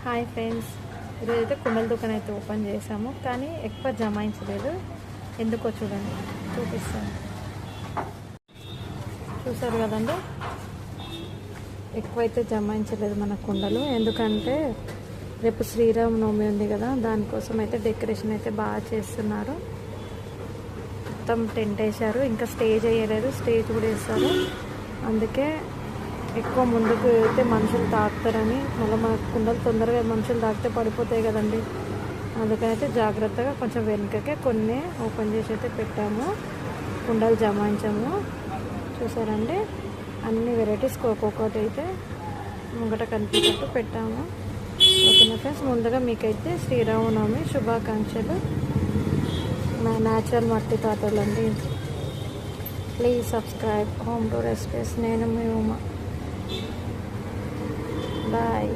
Hi friends, ఈరోజైతే కుండల దుకాణం అయితే ఓపెన్ చేసాము, కానీ ఎక్కువ జమాయించలేదు. ఎందుకో చూడండి, చూపిస్తాను. చూసారు కదండి, ఎక్కువైతే జమాయించలేదు మన కుండలు. ఎందుకంటే రేపు శ్రీరామనవమి ఉంది కదా, దానికోసం అయితే డెకరేషన్ అయితే బాగా చేస్తున్నారు. మొత్తం టెంట్ వేసారు, ఇంకా స్టేజ్ వేయలేదు. స్టేజ్ కూడా వేస్తారు. అందుకే ఎక్కువ ముందుకు అయితే మనుషులు తాకుతారని, మళ్ళీ మన కుండలు తొందరగా మనుషులు తాకితే పడిపోతాయి కదండి. అందుకనైతే జాగ్రత్తగా కొంచెం వెనుకకే కొన్ని ఓపెన్ చేసి అయితే పెట్టాము. కుండలు జమాయించాము. చూసారండి, అన్ని వెరైటీస్ ఒక్కొక్కటి అయితే ముంగట కనిపించేట్టు పెట్టాము. ఓకేనా ఫ్రెండ్స్, ముందుగా మీకైతే శ్రీరామనవమి శుభాకాంక్షలు. నా న్యాచురల్ మట్టి తాతలండి. Please subscribe home to recipes. నేను మీ ఉమా. Bye.